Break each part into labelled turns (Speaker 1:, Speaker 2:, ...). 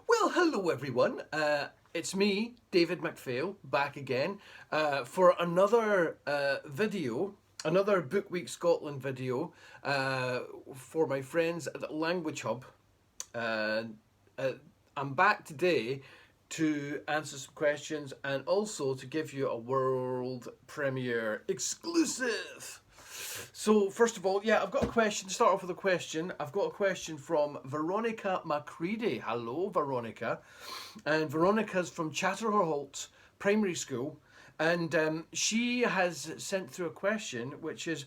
Speaker 1: Well, hello everyone. It's me, David MacPhail, back again for another video, another Book Week Scotland video for my friends at Language Hub. Uh, I'm back today to answer some questions and also to give you a world premiere exclusive. So first of all, I've got a question. Start off with a question. I've got a question from Veronica Macready. Hello, Veronica. And Veronica's from Chatterholt Primary School. And she has sent through a question, which is,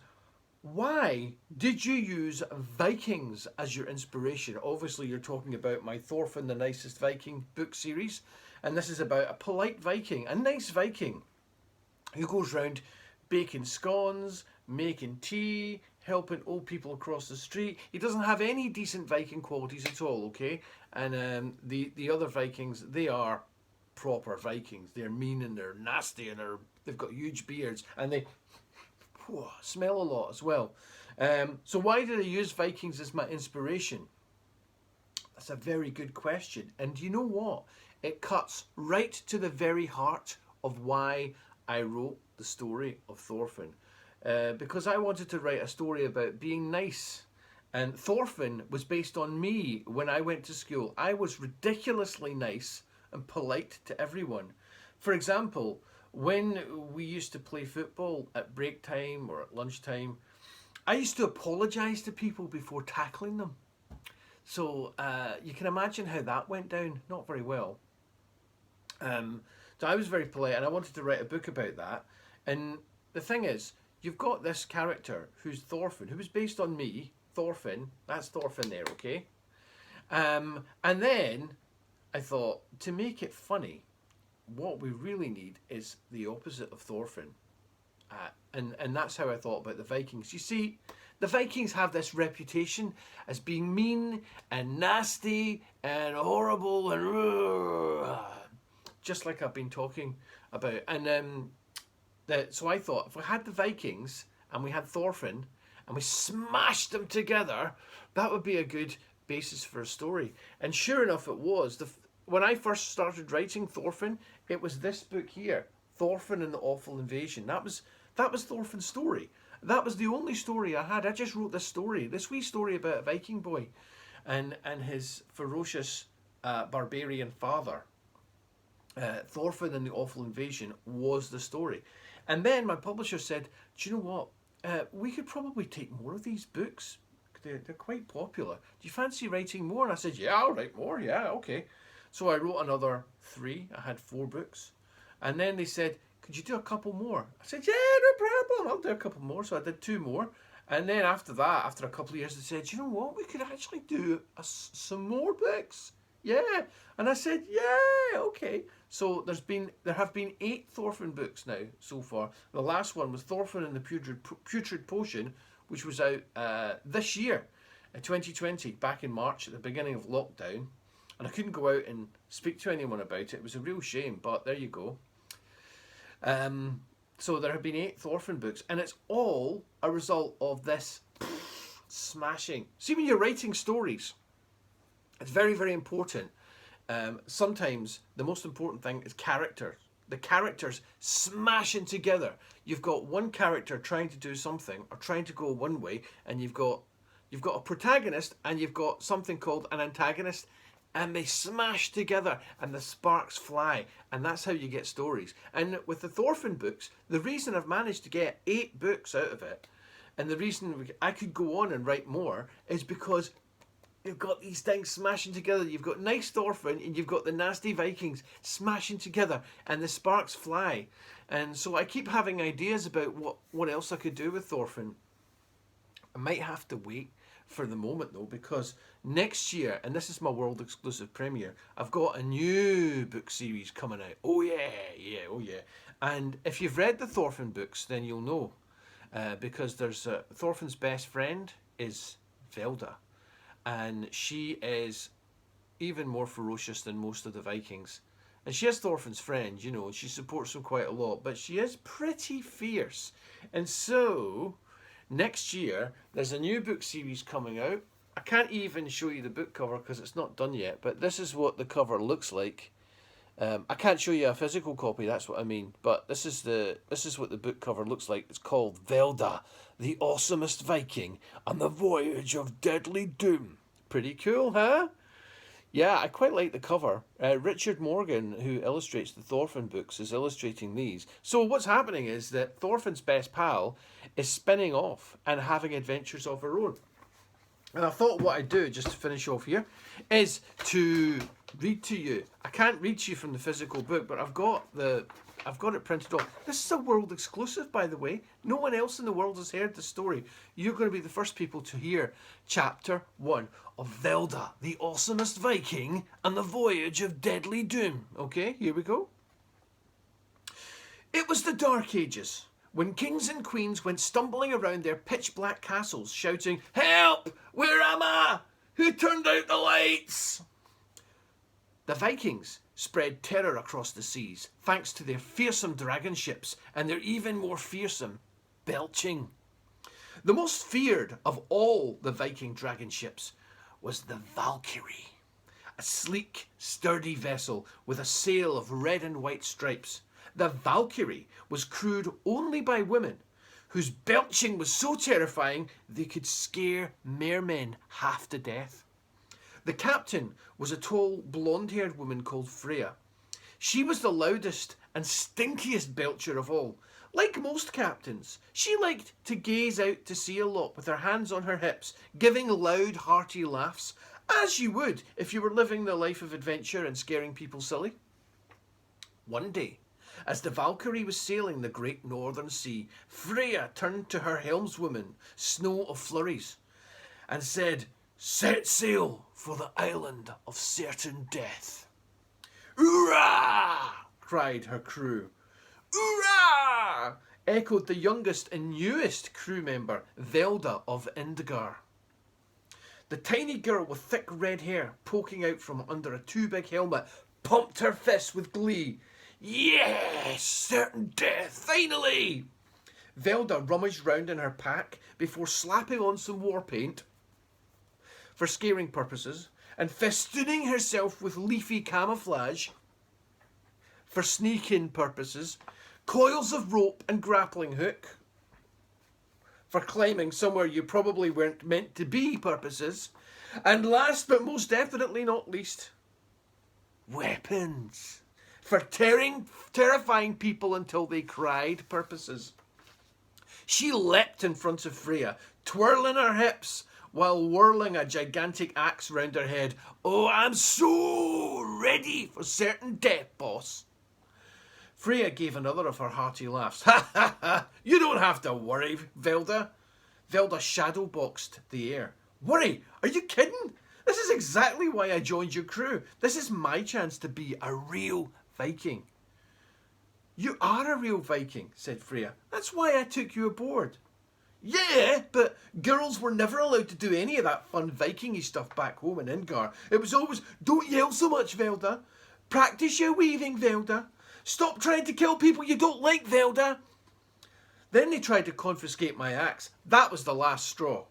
Speaker 1: why did you use Vikings as your inspiration? Obviously, you're talking about my Thorfinn the Nicest Viking book series. And this is about a polite Viking, a nice Viking, who goes round baking scones, making tea, helping old people across the street. He doesn't have any decent Viking qualities at all, okay? And the other Vikings, they are proper Vikings. They're mean and they're nasty and they've got huge beards and they smell a lot as well. So why did I use Vikings as my inspiration? That's a very good question. And you know what? It cuts right to the very heart of why I wrote the story of Thorfinn. Because I wanted to write a story about being nice. And Thorfinn was based on me when I went to school. I was ridiculously nice and polite to everyone. For example, when we used to play football at break time or at lunchtime, I used to apologise to people before tackling them. So you can imagine how that went down. Not very well. So I was very polite and I wanted to write a book about that. And the thing is, you've got this character who's Thorfinn, who was based on me, Thorfinn. That's Thorfinn there, okay? And then I thought, to make it funny, what we really need is the opposite of Thorfinn. And that's how I thought about the Vikings. You see, the Vikings have this reputation as being mean and nasty and horrible and just like I've been talking about. And so I thought, if we had the Vikings and we had Thorfinn and we smashed them together, that would be a good basis for a story. And sure enough, it was. When I first started writing Thorfinn, it was this book here, Thorfinn and the Awful Invasion. That was Thorfinn's story. That was the only story I had. I just wrote this story, this wee story about a Viking boy and his ferocious barbarian father. Thorfinn and the Awful Invasion was the story. And then my publisher said, do you know what? We could probably take more of these books. They're quite popular. Do you fancy writing more? And I said, yeah, I'll write more. Yeah, okay. So I wrote another 3. I had 4 books. And then they said, could you do a couple more? I said, yeah, no problem. I'll do a couple more. So I did 2 more. And then after that, after a couple of years, they said, you know what? We could actually do some more books. Yeah. And I said, yeah, okay. So there have been 8 Thorfinn books now so far. The last one was Thorfinn and the Putrid Potion, which was out this year, 2020, back in March at the beginning of lockdown. And I couldn't go out and speak to anyone about it. It was a real shame, but there you go. So there have been 8 Thorfinn books, and it's all a result of this smashing. See, when you're writing stories, it's very, very important. Sometimes the most important thing is characters. The characters smashing together. You've got one character trying to do something or trying to go one way, and you've got a protagonist and you've got something called an antagonist, and they smash together and the sparks fly, and that's how you get stories. And with the Thorfinn books, the reason I've managed to get 8 books out of it, and the reason I could go on and write more, is because you've got these things smashing together. You've got nice Thorfinn and you've got the nasty Vikings smashing together and the sparks fly. And so I keep having ideas about what else I could do with Thorfinn. I might have to wait for the moment though, because next year, and this is my world exclusive premiere, I've got a new book series coming out. Oh yeah. And if you've read the Thorfinn books, then you'll know. Because there's Thorfinn's best friend is Velda. And she is even more ferocious than most of the Vikings. And she is Thorfinn's friend, you know, and she supports him quite a lot, but she is pretty fierce. And so, next year, there's a new book series coming out I can't even show you the book cover because it's not done yet, but this is what the cover looks like. I can't show you a physical copy, that's what I mean, but this is what the book cover looks like. It's called Velda, the Awesomest Viking and the Voyage of Deadly Doom. Pretty cool, huh? Yeah, I quite like the cover. Richard Morgan, who illustrates the Thorfinn books, is illustrating these. So what's happening is that Thorfinn's best pal is spinning off and having adventures of her own. And I thought what I'd do, just to finish off here, is to read to you. I can't read to you from the physical book, but I've got it printed off. This is a world exclusive, by the way. No one else in the world has heard the story. You're going to be the first people to hear Chapter 1 of Velda, the Awesomest Viking and the Voyage of Deadly Doom. Okay, here we go. It was the Dark Ages, when kings and queens went stumbling around their pitch-black castles shouting, "Help! Where am I? Who turned out the lights?" The Vikings spread terror across the seas thanks to their fearsome dragon ships and their even more fearsome belching. The most feared of all the Viking dragon ships was the Valkyrie, a sleek, sturdy vessel with a sail of red and white stripes. The Valkyrie was crewed only by women, whose belching was so terrifying they could scare mermen half to death. The captain was a tall, blonde-haired woman called Freya. She was the loudest and stinkiest belcher of all. Like most captains, she liked to gaze out to sea a lot with her hands on her hips, giving loud, hearty laughs, as you would if you were living the life of adventure and scaring people silly. One day, as the Valkyrie was sailing the great northern sea, Freya turned to her helmswoman, Snow of Flurries, and said, "Set sail for the island of certain death." "Hoorah!" cried her crew. "Hoorah!" echoed the youngest and newest crew member, Velda of Indgar. The tiny girl with thick red hair poking out from under a too big helmet pumped her fists with glee. "Yes, certain death, finally!" Velda rummaged round in her pack before slapping on some war paint for scaring purposes and festooning herself with leafy camouflage for sneak-in purposes, coils of rope and grappling hook for climbing somewhere you probably weren't meant to be purposes, and last but most definitely not least, weapons for terrifying people until they cried purposes. She leapt in front of Freya, twirling her hips while whirling a gigantic axe round her head. "Oh, I'm so ready for certain death, boss." Freya gave another of her hearty laughs. "Ha ha ha! You don't have to worry, Velda." Velda shadow-boxed the air. "Worry? Are you kidding? This is exactly why I joined your crew. This is my chance to be a real Viking." "You are a real Viking," said Freya. "That's why I took you aboard." "Yeah, but girls were never allowed to do any of that fun Viking-y stuff back home in Indgar. It was always, 'Don't yell so much, Velda. Practice your weaving, Velda. Stop trying to kill people you don't like, Velda.' Then they tried to confiscate my axe. That was the last straw."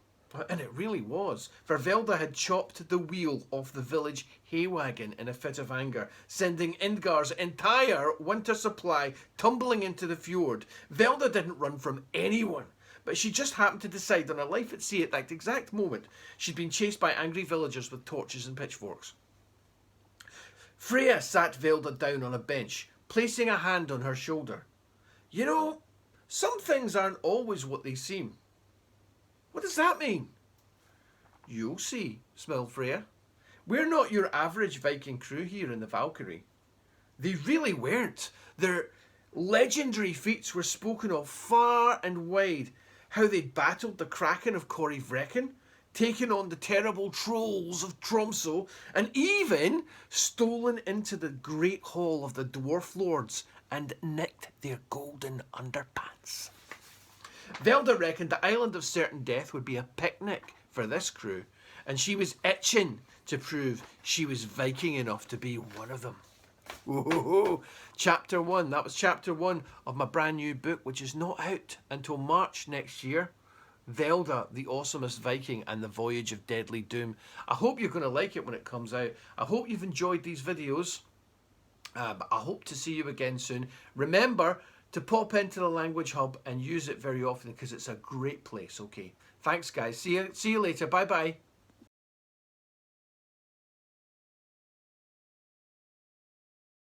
Speaker 1: And it really was, for Velda had chopped the wheel off the village hay wagon in a fit of anger, sending Indgar's entire winter supply tumbling into the fjord. Velda didn't run from anyone, but she just happened to decide on a life at sea at that exact moment. She'd been chased by angry villagers with torches and pitchforks. Freya sat Velda down on a bench, placing a hand on her shoulder. "You know, some things aren't always what they seem." "What does that mean?" "You'll see," smiled Freya. "We're not your average Viking crew here in the Valkyrie." They really weren't. Their legendary feats were spoken of far and wide. How they'd battled the Kraken of Corryvreckan, taken on the terrible trolls of Tromso, and even stolen into the great hall of the dwarf lords and nicked their golden underpants. Velda reckoned the island of certain death would be a picnic for this crew, and she was itching to prove she was Viking enough to be one of them. Whoa. Chapter 1. That was chapter 1 of my brand new book, which is not out until March next year. Velda, the Awesomest Viking, and the Voyage of Deadly Doom. I hope you're going to like it when it comes out. I hope you've enjoyed these videos. But I hope to see you again soon. Remember to pop into the Language Hub and use it very often because it's a great place, okay? Thanks, guys. See you later. Bye-bye.